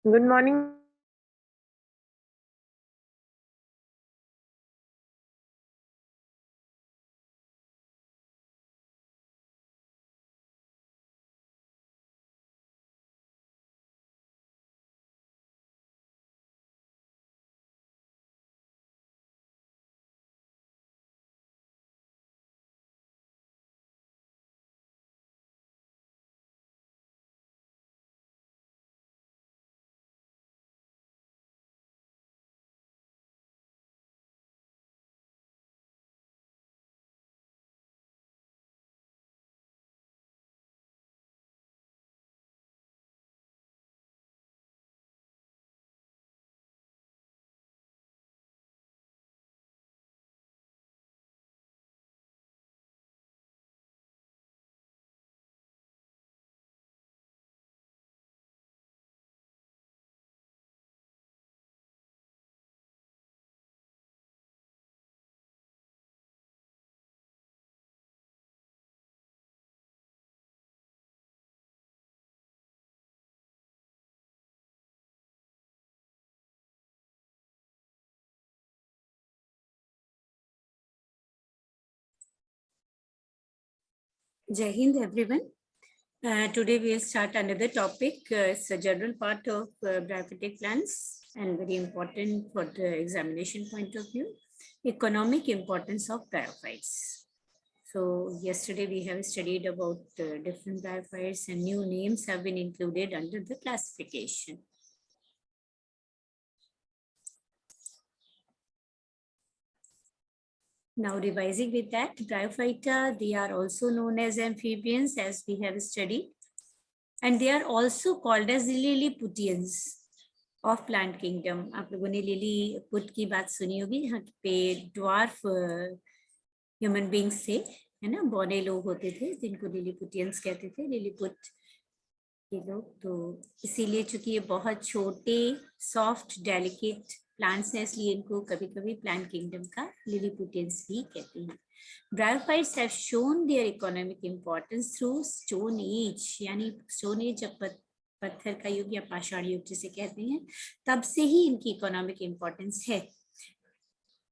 Good morning. Jai Hind, everyone. Today we'll start another topic. It's a general part of bryophytic plants and very important for the examination point of view. Economic importance of bryophytes. So yesterday we have studied about different bryophytes and new names have been included under the classification. Now revising with that, bryophyta, they are also known as amphibians as we have studied. And they are also called as Lilliputians of plant kingdom. आप लोगों ने Lilliput की बात सुनी होगी, यहाँ पे dwarf human beings थे, है ना, बौने लोग होते थे जिनको लिलीपुटियंस कहते थे, लिलीपुट के लोग। तो इसीलिए चूंकि ये बहुत छोटे सॉफ्ट डेलिकेट प्लांट्स हैं, इसलिए इनको कभी कभी प्लांट किंगडम का लिलीपुटियंस भी कहते हैं। Bryophytes have shown their economic importance through Stone Age, यानी Stone Age जब पत्थर का युग या पाषाण युग जिसे कहते हैं, तब से ही इनकी इकोनॉमिक इंपॉर्टेंस है।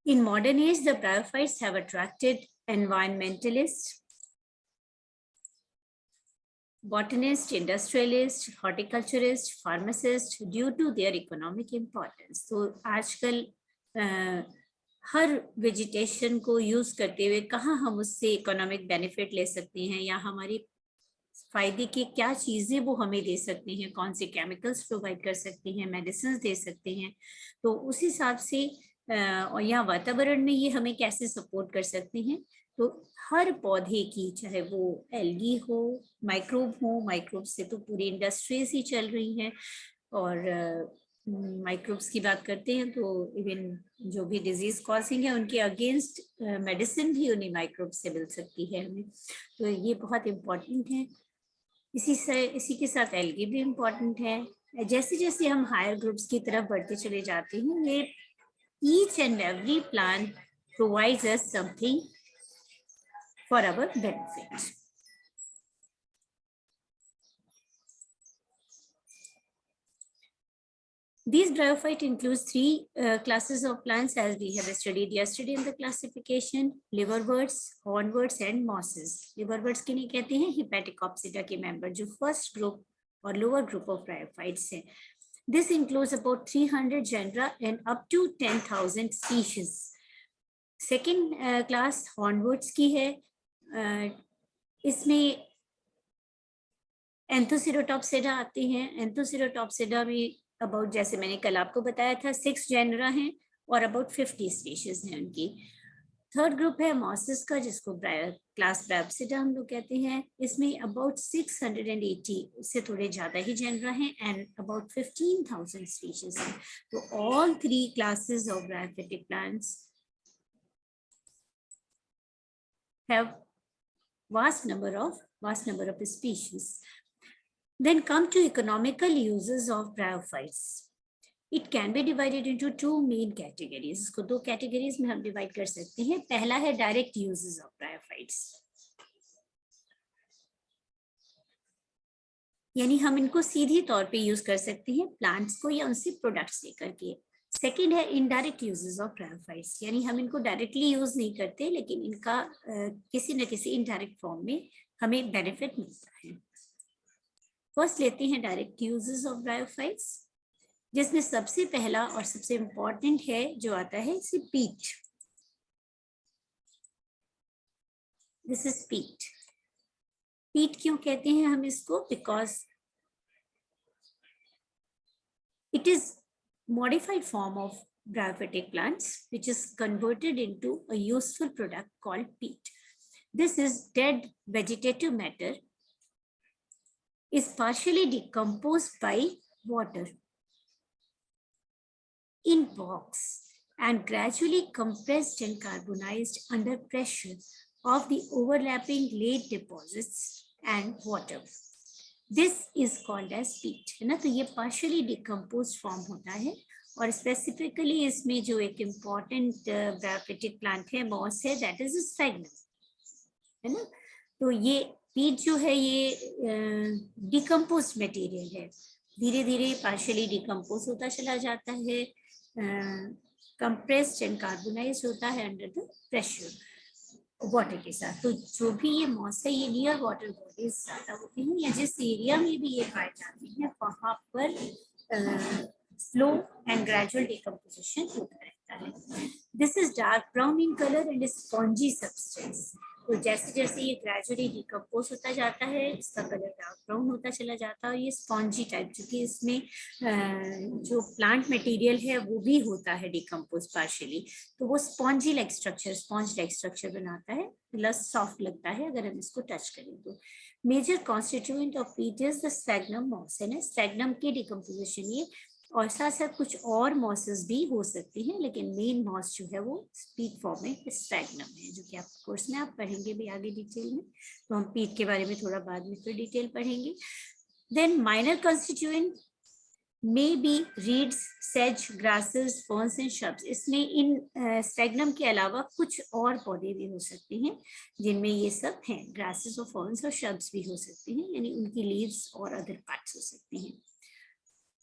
In modern age, the bryophytes have attracted environmentalists, botanists, industrialists, horticulturists, pharmacists due to their economic importance. तो आजकल हर वेजिटेशन को यूज करते हुए कहाँ हम उससे इकोनॉमिक बेनिफिट ले सकते हैं या हमारी फायदे की क्या चीजें वो हमें दे सकते हैं, कौन से केमिकल्स प्रोवाइड कर सकते हैं, मेडिसिन दे सकते हैं, तो उस हिसाब से और यहाँ वातावरण में ये हमें कैसे सपोर्ट कर सकते हैं। तो हर पौधे की, चाहे वो एल्गी हो, माइक्रोब से तो पूरी इंडस्ट्रीज ही चल रही हैं, और माइक्रोब्स की बात करते हैं तो इवन जो भी डिजीज कॉजिंग है उनके अगेंस्ट मेडिसिन भी उन्हीं माइक्रोब से मिल सकती है हमें। तो ये बहुत इम्पोर्टेंट है। इसी के साथ एल्गी भी इम्पोर्टेंट है। जैसे जैसे हम हायर ग्रुप्स की तरफ बढ़ते चले जाते हैं, ये each and every plant provides us something for our benefit. These bryophyte includes three classes of plants as we have studied yesterday in the classification: liverworts, hornworts and mosses. Liverworts किन्हें कहते हैं? Hepaticopsida के member जो first group और lower group of bryophytes हैं. This includes about 300 genera and up to 10,000 species. Second class hornworts की है. इसमें एंथोसिरोटॉप्सिडा आते हैं। एंथोसिरोटॉप्सिडा में अबाउट, जैसे मैंने कल आपको बताया था, 6 जेनरा हैं और अबाउट 50 स्पीशीज हैं उनकी। थर्ड ग्रुप है मॉसेस का, जिसको क्लास ब्रायोप्सिडा हम लोग कहते हैं। इसमें अबाउट 680 से थोड़े ज्यादा ही जेनरा हैं एंड अबाउट 15,000 स्पीशीज हैं। तो all 3 classes of bryophytic plants have vast number of species. Then come to economical uses of bryophytes. It can be divided into 2 main categories. इसको 2 categories में हम divide कर सकते हैं। पहला है direct uses of bryophytes. यानी हम इनको सीधी तौर पे यूज कर सकते हैं प्लांट्स को या उनसे प्रोडक्ट्स लेकर के। सेकेंड है इनडायरेक्ट यूजेस ऑफ ब्रायोफाइट्स, यानी हम इनको डायरेक्टली यूज नहीं करते लेकिन इनका किसी न किसी इनडायरेक्ट फॉर्म में हमें बेनिफिट मिलता है। फर्स्ट लेते हैं डायरेक्ट यूजेस ऑफ ब्रायोफाइट्स, जिसमें सबसे पहला और सबसे इम्पोर्टेंट है जो आता है इसे पीट। दिस इज पीट। पीट क्यों कहते हैं हम इसको? Because it is modified form of bryophytic plants which is converted into a useful product called peat. This is dead vegetative matter is partially decomposed by water in box and gradually compressed and carbonized under pressure of the overlapping late deposits and water. This is called as peat, है ना। तो ये partially decompose form होता है और specifically इसमें जो एक इम्पॉर्टेंट ब्रायोफिटिक प्लांट है, मॉस है, दैट इज स्फैग्नम, है ना। तो ये पीट जो है ये डिकम्पोज मटेरियल है, धीरे धीरे पार्शियली डिकम्पोज होता चला जाता है, कंप्रेस्ड एंड कार्बोनाइज्ड होता है अंडर द प्रेशर वाटर के साथ। तो जो भी ये मॉस है ये नियर वाटर बॉडीज ज्यादा होती हैं या जिस एरिया में भी ये पाए जाते हैं वहां पर स्लो एंड ग्रेजुअल डिकम्पोजिशन होता रहता है। This is dark brown in colour and spongy substance. तो जैसे जैसे ये ग्रेजुअली डिकम्पोज होता जाता है इसका कलर डार्क ब्राउन होता चला जाता है और ये स्पॉन्जी टाइप, क्योंकि इसमें जो प्लांट मटेरियल है वो भी होता है डिकम्पोज पार्शियली, तो वो spongy like structure, sponge like structure बनाता है, प्लस सॉफ्ट लगता है अगर हम इसको टच करें तो। मेजर कॉन्स्टिट्यूएंट ऑफ पीट इज द स्फैग्नम मॉस, है ना। स्फैग्नम की डिकम्पोजिशन ये, और साथ साथ कुछ और मॉसेस भी हो सकती हैं लेकिन मेन मॉस जो है वो पीट फॉर्म में स्फैग्नम है, जो कि आप कोर्स में आप पढ़ेंगे भी आगे डिटेल में। तो हम पीट के बारे में थोड़ा बाद में फिर डिटेल पढ़ेंगे। Then minor constituent may be reeds, सेज, ग्रासेस, फर्न्स एंड श्रब्स। इसमें इन स्फैग्नम के अलावा कुछ और पौधे भी हो सकते हैं जिनमें ये सब हैं, ग्रासेस और फर्न्स और श्रब्स भी हो सकते हैं, यानी उनकी लीव्स और अदर पार्ट्स हो सकते हैं।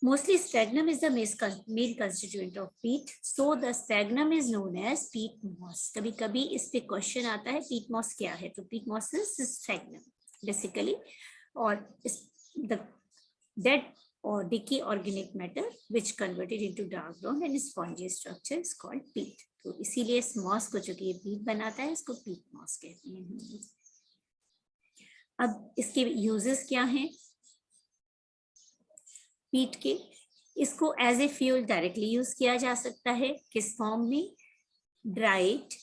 Mostly sphagnum is the main constituent of peat, so the sphagnum is known as peat moss. कभी कभी इस पे क्वेश्चन आता है peat moss क्या है, तो peat moss is sphagnum basically, और the dead or decay organic matter which converted into dark brown and spongy structure is called peat. तो इसीलिए इस moss को जो कि peat बनाता है इसको peat moss कहते हैं। अब इसके uses क्या हैं पीट के? इसको as a fuel directly use किया जा सकता है, किस फॉर्म में? Dried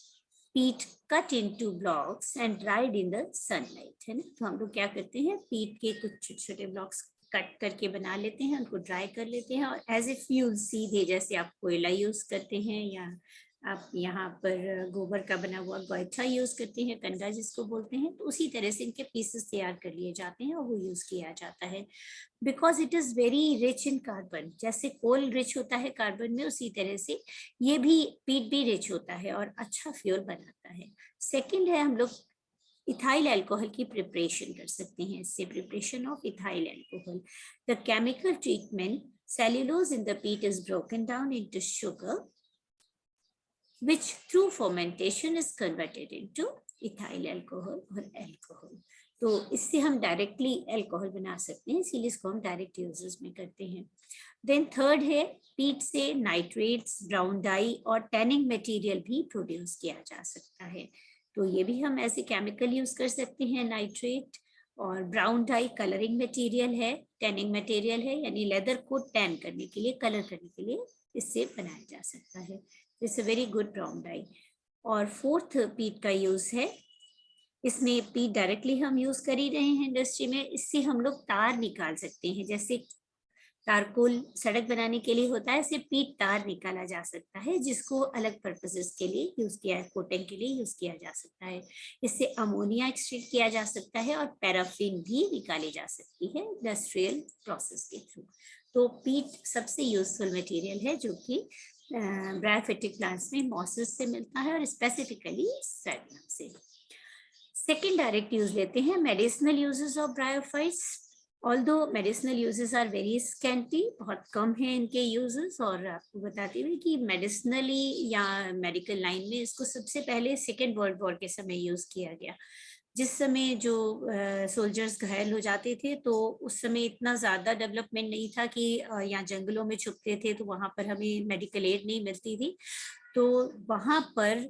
peat cut into blocks and dried in the sunlight, है ना। तो हम लोग क्या करते हैं, पीट के कुछ छोटे छोटे ब्लॉक्स कट करके बना लेते हैं, उनको ड्राई कर लेते हैं और एज ए फ्यूल सीधे, जैसे आप कोयला यूज करते हैं या आप यहाँ पर गोबर का बना हुआ गोइठा यूज करते हैं, कंडा जिसको बोलते हैं, तो उसी तरह से इनके पीसेस तैयार कर लिए जाते हैं और वो यूज किया जाता है। Because it is very rich in carbon, जैसे कोल रिच होता है कार्बन में उसी तरह से ये भी पीट भी रिच होता है और अच्छा फ्यूल बनाता है। सेकेंड है, हम लोग इथाइल अल्कोहल की प्रिपरेशन कर सकते हैं इससे, preparation of ethyl alcohol. The chemical treatment, cellulose in the peat is broken down into sugar which through fermentation is converted into ethyl alcohol or alcohol. तो इससे हम डायरेक्टली अल्कोहल बना सकते हैं, इसीलिए इसको हम डायरेक्ट यूजेस में करते हैं। देन थर्ड है, पीट से नाइट्रेट्स, ब्राउन डाई और टैनिंग मटेरियल भी प्रोड्यूस किया जा सकता है, तो ये भी हम ऐसे केमिकल यूज कर सकते हैं। नाइट्रेट और ब्राउन डाई कलरिंग मटेरियल है, टैनिंग मटेरियल है, यानी लेदर को टैन करने के लिए, कलर करने के लिए इससे बनाया जा सकता है। It's a very good brown dye. और फोर्थ पीट का यूज है, इसमें पीट डायरेक्टली हम यूज कर ही रहे हैं इंडस्ट्री में, इससे हम लोग तार निकाल सकते हैं, जैसे तारकोल सड़क बनाने के लिए होता है, इससे पीट तार निकाला जा सकता है जिसको अलग पर्पसेस के लिए यूज किया, कोटिंग के लिए यूज किया जा सकता है। इससे अमोनिया एक्सट्रैक्ट किया जा सकता है और पैराफिन भी निकाली जा सकती है इंडस्ट्रियल प्रोसेस के थ्रू। तो पीट सबसे यूजफुल मटेरियल है जो कि ब्रायोफिटिक प्लांट्स में मॉसेस से मिलता है और स्पेसिफिकली स्फैग्नम से। सेकेंड डायरेक्ट यूज लेते हैं, medicinal uses of bryophytes. Although medicinal uses are very scanty, बहुत कम है इनके यूजेस। और आपको बताती हूँ कि मेडिसिनली या मेडिकल लाइन में इसको सबसे पहले सेकेंड वर्ल्ड वॉर के समय यूज किया गया। जिस समय जो सोल्जर्स घायल हो जाते थे, तो उस समय इतना ज़्यादा डेवलपमेंट नहीं था कि यहाँ जंगलों में छुपते थे तो वहाँ पर हमें मेडिकल एड नहीं मिलती थी। तो वहाँ पर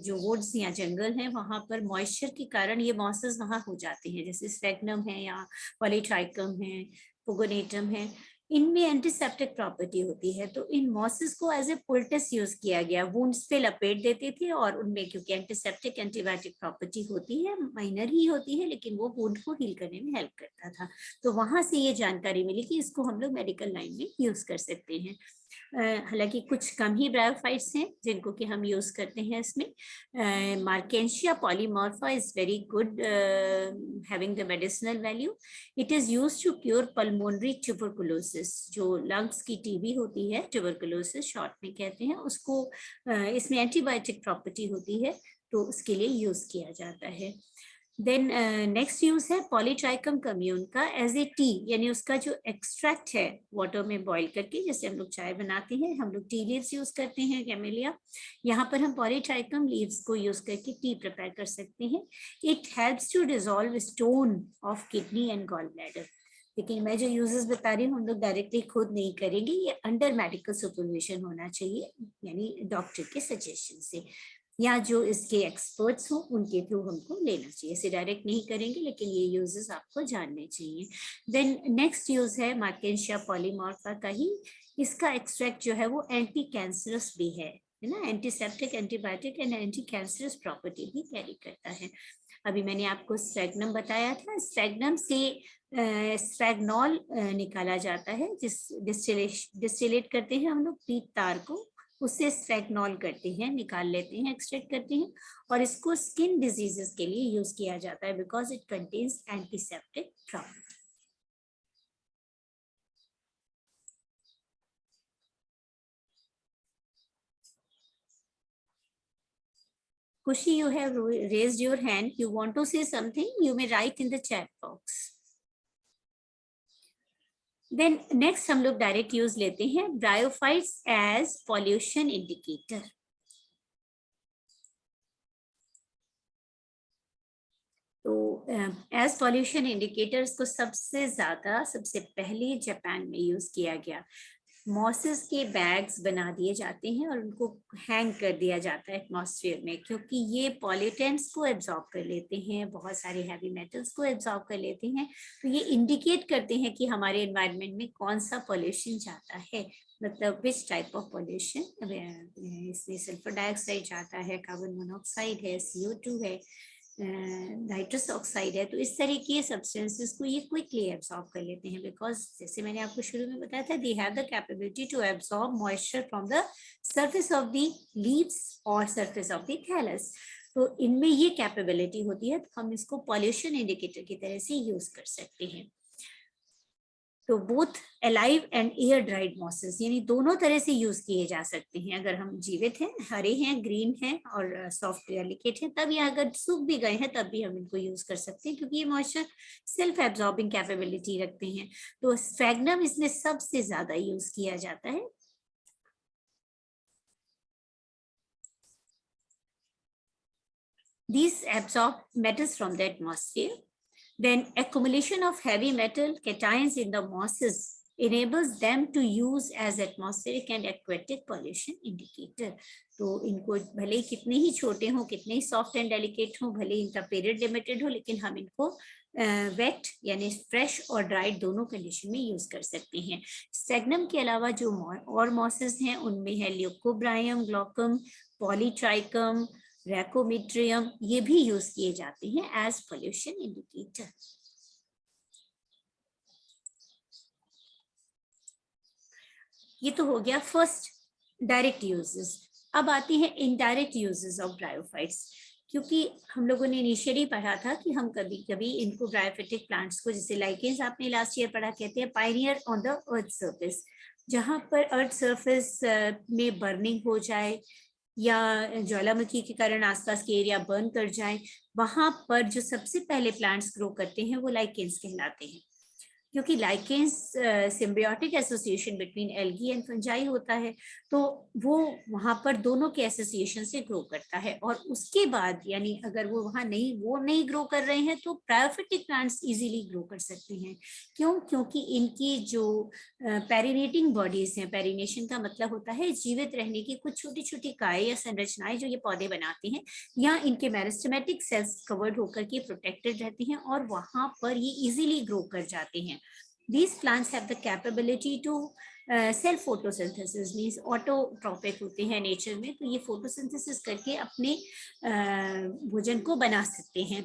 जो वुड्स या जंगल हैं, वहाँ पर मॉइस्चर के कारण ये मॉसेस वहाँ हो जाते हैं, जैसे स्फेग्नम है या पॉलीट्राइकम है, पुगोनेटम है। इनमें एंटीसेप्टिक प्रॉपर्टी होती है, तो इन मॉसेस को एज ए पोल्टिस यूज किया गया। वुंड्स पे लपेट देते थे और उनमें, क्योंकि एंटीसेप्टिक एंटीबायोटिक प्रॉपर्टी होती है, माइनर ही होती है, लेकिन वो वुंड को हील करने में हेल्प करता था। तो वहां से ये जानकारी मिली कि इसको हम लोग मेडिकल लाइन में यूज कर सकते हैं। हालांकि कुछ कम ही ब्रायोफाइट्स हैं जिनको कि हम यूज करते हैं इसमें। Marchantia polymorpha is very good, having the medicinal value. It is used to cure pulmonary tuberculosis, जो लंग्स की टीबी होती है, ट्यूबरकुलोसिस शॉर्ट में कहते हैं उसको। इसमें एंटीबायोटिक प्रॉपर्टी होती है, तो उसके लिए यूज किया जाता है। देन नेक्स्ट यूज है पॉलीट्राइकम कम्यून का एज ए टी, यानी उसका जो एक्सट्रैक्ट है वाटर में बॉईल करके, जैसे हम लोग चाय बनाते हैं, हम लोग टी लीव्स यूज करते हैं, कैमेलिया। यहाँ पर हम पॉलीट्राइकम लीव्स को यूज करके टी प्रिपेयर कर सकते हैं। It helps to dissolve stone of kidney and gall bladder. लेकिन मैं जो यूजेस बता रही हूँ हम लोग डायरेक्टली खुद नहीं करेंगे, ये अंडर मेडिकल सुपरविजन होना चाहिए, यानी डॉक्टर के सजेशन से, या जो इसके एक्सपर्ट्स हो उनके थ्रू हमको लेना चाहिए। इसे डायरेक्ट नहीं करेंगे, लेकिन ये यूजेस आपको जानने चाहिए। देन नेक्स्ट यूज है मार्केंशिया पॉलीमॉर्फा का ही। इसका एक्सट्रैक्ट जो है वो एंटी कैंसरस भी है ना, antiseptic, antibiotic and anti cancerous property भी कैरी करता है। अभी मैंने आपको स्फेग्नम बताया था, स्फेग्नम से स्फेग्नॉल निकाला जाता है, जिस डिस्टिलेट करते हैं हम लोग पीट तार को, उससे स्फेग्नॉल करते हैं, निकाल लेते हैं, एक्सट्रैक्ट करते हैं, और इसको स्किन डिजीजेस के लिए यूज किया जाता है because it contains antiseptic property. Kushi, you have raised your hand. You want to say something? You may write in the chat box. Then next हम लोग डायरेक्ट यूज लेते हैं ब्रायोफाइट्स एज पॉल्यूशन इंडिकेटर। तो as pollution indicators को सबसे पहले Japan में use किया गया। मॉसेस के बैग्स बना दिए जाते हैं और उनको हैंग कर दिया जाता है एटमॉस्फेयर में, क्योंकि ये पॉल्यूटेंट्स को एब्जॉर्ब कर लेते हैं, बहुत सारे हैवी मेटल्स को एब्जॉर्ब कर लेते हैं। तो ये इंडिकेट करते हैं कि हमारे एनवायरनमेंट में कौन सा पॉल्यूशन जाता है, मतलब विच टाइप ऑफ पॉल्यूशन। इसमें सल्फर डाइऑक्साइड जाता है, कार्बन मोनोऑक्साइड है, CO2 है, नाइट्रस ऑक्साइड है। तो इस तरह के सब्सटेंसेस को ये क्विकली एब्सॉर्ब कर लेते हैं, बिकॉज जैसे मैंने आपको शुरू में बताया था, they have the capability to absorb moisture from the surface of the leaves और सरफेस ऑफ द थैलस। तो इनमें ये कैपेबिलिटी होती है, तो हम इसको पॉल्यूशन इंडिकेटर की तरह से यूज कर सकते हैं। तो both alive and air dried mosses, यानी दोनों तरह से यूज किए जा सकते हैं। अगर हम जीवित हैं, हरे हैं, ग्रीन हैं और सॉफ्ट डेलिकेट हैं, तब, या अगर सूख भी गए हैं तब भी हम इनको यूज कर सकते हैं, क्योंकि ये मॉइस्चर सेल्फ एब्जॉर्बिंग कैपेबिलिटी रखते हैं। तो स्फेग्नम इसमें सबसे ज्यादा यूज किया जाता है। These absorb metals from the atmosphere. Then accumulation of heavy metal cations in the mosses enables them to use as atmospheric and aquatic pollution indicator. तो इनको भले ही कितने ही छोटे हों, कितने ही सॉफ्ट एंड डेलिकेट हों, भले ही इनका पीरियड लिमिटेड हो, लेकिन हम इनको वेट यानी फ्रेश और ड्राइड दोनों कंडीशन में यूज कर सकते हैं। स्फेग्नम के अलावा जो और मॉसेस हैं उनमें है ल्यूकोब्रायम, ग्लॉकम, पॉलीट्राइकम, रैकोमीट्रियम, ये भी यूज किए जाते हैं एज पॉल्यूशन इंडिकेटर। ये तो हो गया फर्स्ट डायरेक्ट यूजेस। अब आती है इनडायरेक्ट यूजेस ऑफ ब्रायोफाइट्स। क्योंकि हम लोगों ने इनिशियली पढ़ा था कि हम कभी कभी इनको ब्रायोफिटिक प्लांट्स को, जैसे लाइकेंस आपने लास्ट ईयर पढ़ा, कहते हैं Pioneer on the earth surface. जहां पर अर्थ सरफेस में बर्निंग हो जाए या ज्वालामुखी के कारण आसपास के एरिया बर्न कर जाए, वहां पर जो सबसे पहले प्लांट्स ग्रो करते हैं वो लाइकेंस कहलाते हैं। क्योंकि lichens symbiotic association between algae and fungi होता है, तो वो वहां पर दोनों के एसोसिएशन से ग्रो करता है। और उसके बाद यानी अगर वो वहां नहीं ग्रो कर रहे हैं तो ब्रायोफिटिक प्लांट्स इजीली ग्रो कर सकते हैं। क्यों? क्योंकि इनकी जो पेरिनेटिंग बॉडीज हैं, पेरिनेशन का मतलब होता है जीवित रहने की कुछ छोटी छोटी कायें या संरचनाएं जो ये पौधे बनाते हैं, या इनके मेरिस्टेमेटिक सेल्स कवर्ड होकर के प्रोटेक्टेड रहती हैं और वहां पर ये इजीली ग्रो कर जाते हैं। These plants have the capability to self photosynthesis, means autotrophic होते हैं नेचर में, तो ये फोटोसिंथेसिस करके अपने भोजन को बना सकते हैं।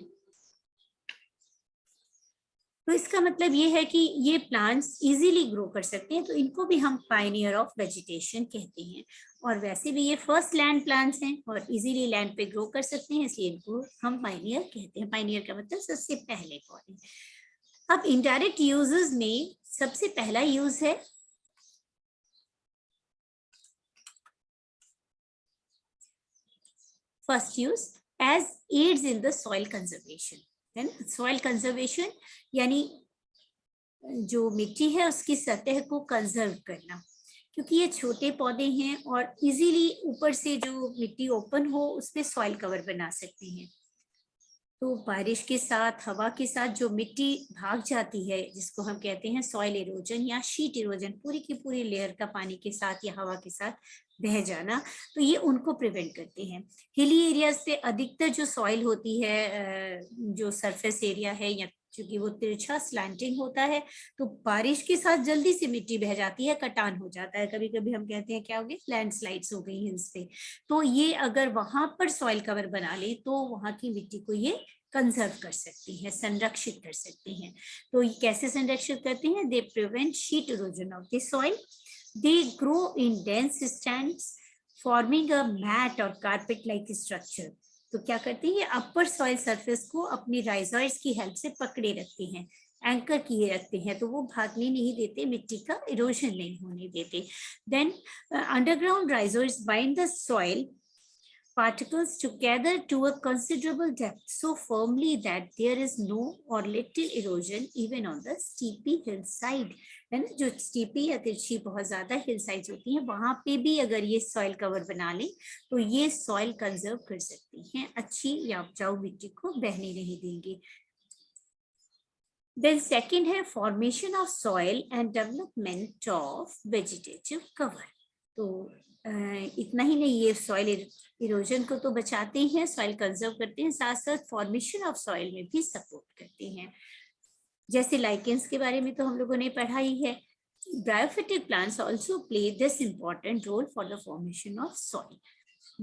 तो इसका मतलब ये है कि ये प्लांट्स इजीली ग्रो कर सकते हैं, तो इनको भी हम पायनियर ऑफ वेजिटेशन कहते हैं। और वैसे भी ये फर्स्ट लैंड प्लांट्स हैं और इजीली लैंड पे ग्रो कर सकते हैं, इसलिए इनको हम पायनियर कहते हैं। पायनियर का मतलब सबसे पहले पौधे। अब इनडायरेक्ट यूजेस में सबसे पहला यूज है first use as aids in the soil conservation, है ना। सॉइल कंजर्वेशन यानी जो मिट्टी है उसकी सतह को कंजर्व करना, क्योंकि ये छोटे पौधे हैं और इजीली ऊपर से जो मिट्टी ओपन हो उस पर सॉइल कवर बना सकते हैं। तो बारिश के साथ, हवा के साथ जो मिट्टी भाग जाती है, जिसको हम कहते हैं सॉइल इरोजन या शीट इरोजन, पूरी की पूरी लेयर का पानी के साथ या हवा के साथ बह जाना, तो ये उनको प्रिवेंट करते हैं। हिली एरियाज पे अधिकतर जो सॉइल होती है, जो सरफेस एरिया है, या क्योंकि वो तिरछा स्लैंटिंग होता है, तो बारिश के साथ जल्दी से मिट्टी बह जाती है, कटान हो जाता है। कभी कभी हम कहते हैं क्या हो गई, लैंडस्लाइड्स हो गई हिल्स पे। तो ये अगर वहां पर सॉइल कवर बना ले तो वहां की मिट्टी को ये कंजर्व कर सकती है, संरक्षित कर सकती हैं। तो ये कैसे संरक्षित करते हैं? They prevent sheet erosion of the soil, they grow in dense stands forming a mat और कारपेट लाइक स्ट्रक्चर। तो क्या करती है, अपर सॉइल सरफेस को अपनी राइजॉइड्स की हेल्प से पकड़े रखते हैं, एंकर किए रखते हैं, तो वो भागने नहीं देते, मिट्टी का इरोजन नहीं होने देते। Then underground rhizoids bind the soil particles together to a considerable depth, so firmly that there is no or little erosion even on the steepy hillside, है ना। जो स्टीपी या तिरछी बहुत ज्यादा हिल साइड्स होती हैं, वहां पे भी अगर ये सॉइल कवर बना ले तो ये सॉइल कंजर्व कर सकती हैं, अच्छी या उपजाऊ मिट्टी को बहने नहीं देंगे। देन सेकंड है formation of soil and development of vegetative cover. तो इतना ही नहीं, ये सॉइल इरोजन को तो बचाते हैं, सॉइल कंजर्व करते हैं, साथ साथ फॉर्मेशन ऑफ सॉइल में भी सपोर्ट करते हैं। जैसे लाइकेंस के बारे में तो हम लोगों ने पढ़ा ही है। Bryophytic plants also play this important role for the formation of soil.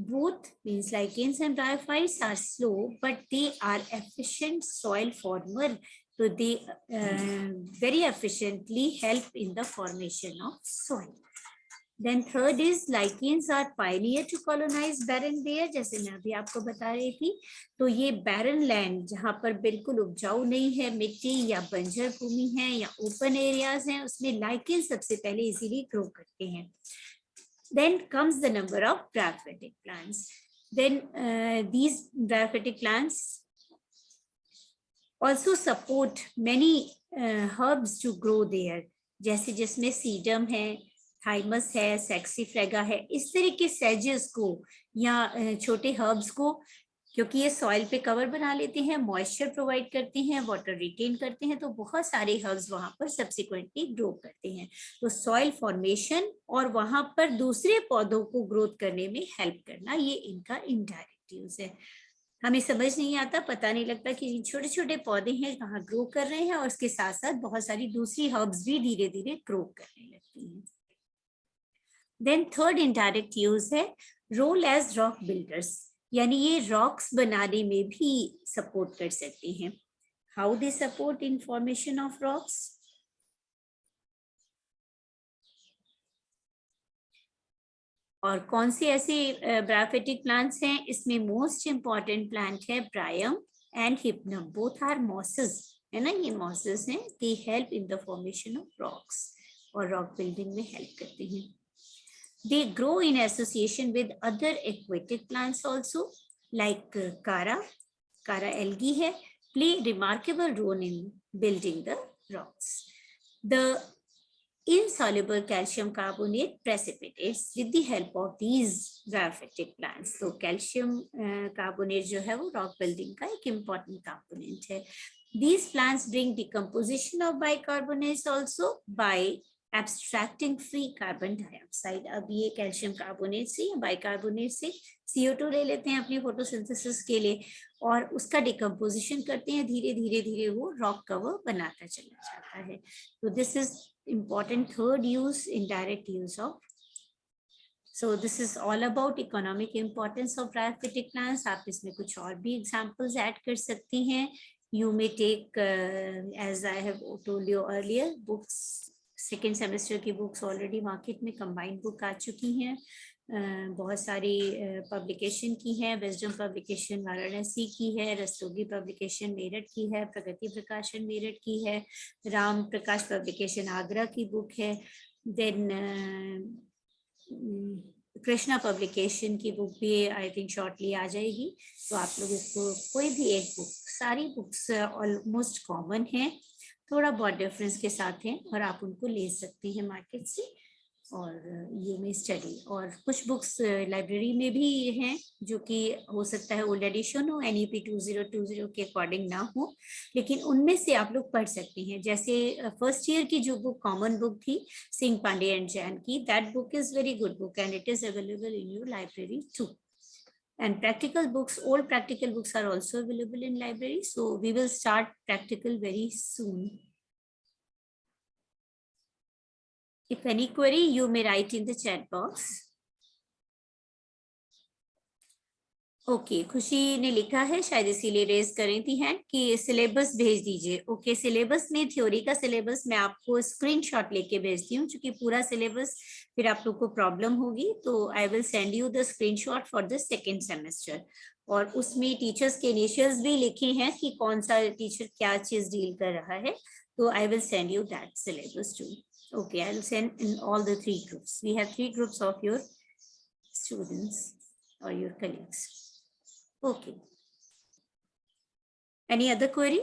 Both means lichens and bryophytes are slow, but they are efficient soil former. So they very efficiently help in the formation of soil. Then third is lichens are pioneer to colonize barren layer, जैसे मैं अभी आपको बता रही थी। तो ये barren land जहाँ पर बिल्कुल उपजाऊ नहीं है मिट्टी, या बंजर भूमि है, या ओपन एरियाज हैं, उसमें lichens सबसे पहले इजीली ग्रो करते हैं। Then comes the number of bryophytic plants. Then these bryophytic plants also support many herbs to grow there, जैसे जिसमें सीडम है, थाइमस है, सेक्सीफ्रेगा है, इस तरह के सेजेस को या छोटे हर्ब्स को, क्योंकि ये सॉइल पे कवर बना लेते हैं, मॉइस्चर प्रोवाइड करते हैं, वाटर रिटेन करते हैं, तो बहुत सारे हर्ब्स वहां पर सब्सिक्वेंटली ग्रो करते हैं। तो सॉइल फॉर्मेशन और वहां पर दूसरे पौधों को ग्रोथ करने में हेल्प करना, ये इनका इनडायरेक्ट यूज है। हमें समझ नहीं आता, पता नहीं लगता कि छोटे छोटे पौधे हैं कहाँ ग्रो कर रहे हैं, और उसके साथ साथ बहुत सारी दूसरी हर्ब्स भी धीरे धीरे ग्रो करने लगती हैं। देन थर्ड इनडायरेक्ट यूज है रोल एज रॉक बिल्डर्स, यानी ये रॉक्स बनाने में भी सपोर्ट कर सकते हैं। How they support in formation of rocks? और कौन से ऐसे ब्रायोफिटिक प्लांट्स हैं? इसमें मोस्ट इंपॉर्टेंट प्लांट है ब्रायम एंड हिप्नम, बोथ आर मॉसेस, है ना, ये मॉसेस हैं। They help in the formation of rocks और रॉक बिल्डिंग में हेल्प करते हैं। They grow in association with other aquatic plants also, like Cara algae है, play remarkable role in building the rocks. the insoluble calcium carbonate precipitates with the help of these graphitic plants. तो calcium carbonate जो है वो rock building का एक important component है. These plants bring decomposition of bicarbonates also by abstracting free carbon dioxide. अब ये calcium carbonate से या बाइकार्बोनेट से CO2 ले लेते हैं अपनी फोटोसिंथेसिस के लिए और उसका डिकम्पोजिशन करते हैं, धीरे धीरे धीरे वो रॉक कवर बनाता चला जाता है. तो this is important third use, indirect use of. So this is all about economic importance of bryophytic plants. आप इसमें कुछ और भी examples add कर सकती हैं. You may take, as I have told you earlier, books, second semester की books already market में combined book आ चुकी हैं. बहुत सारी पब्लिकेशन की है. विजडम पब्लिकेशन वाराणसी की है, रस्तोगी पब्लिकेशन मेरठ की है, प्रगति प्रकाशन मेरठ की है, राम प्रकाश पब्लिकेशन आगरा की बुक है. देन कृष्णा पब्लिकेशन की बुक भी आई थिंक शॉर्टली आ जाएगी. तो आप लोग इसको कोई भी एक बुक, सारी बुक्स ऑलमोस्ट कॉमन है, थोड़ा बहुत डिफरेंस के साथ हैं और आप उनको ले सकते हैं मार्केट से और यू में स्टडी. और कुछ बुक्स लाइब्रेरी में भी हैं जो कि हो सकता है ओल्ड एडिशन हो, NEP 2020 के अकॉर्डिंग ना हो, लेकिन उनमें से आप लोग पढ़ सकते हैं. जैसे फर्स्ट ईयर की जो बुक कॉमन बुक थी सिंह पांडे एंड जैन की, that book is very good book and it is available in your library too. And practical books, all practical books are also available in library. So we will start practical very soon. If any query, you may write in the chat box. Okay, खुशी ने लिखा है, शायद इसीलिए raise करी थी hand कि syllabus भेज दीजिए. ओके, सिलेबस में थ्योरी का सिलेबस मैं आपको स्क्रीनशॉट लेके भेजती हूँ, क्योंकि पूरा सिलेबस फिर आप लोग को प्रॉब्लम होगी. तो I will send you the screenshot for the second semester. और उसमें टीचर्स के इनिशियल्स भी लिखे हैं कि कौन सा टीचर क्या चीज डील कर रहा है. तो I will send you that syllabus too. Okay, I will send in all the 3 groups. We have 3 groups of your students or your colleagues. Okay. Any other query?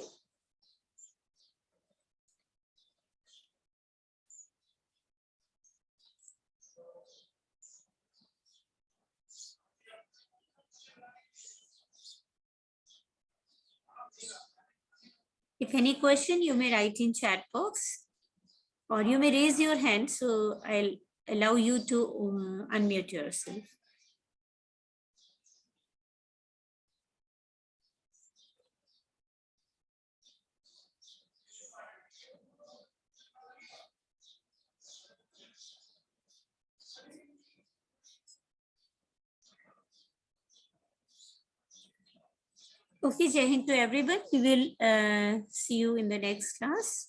If any question, you may write in chat box. Or you may raise your hand, so I'll allow you to unmute yourself. Okay, Jai Hind to everyone. We will see you in the next class.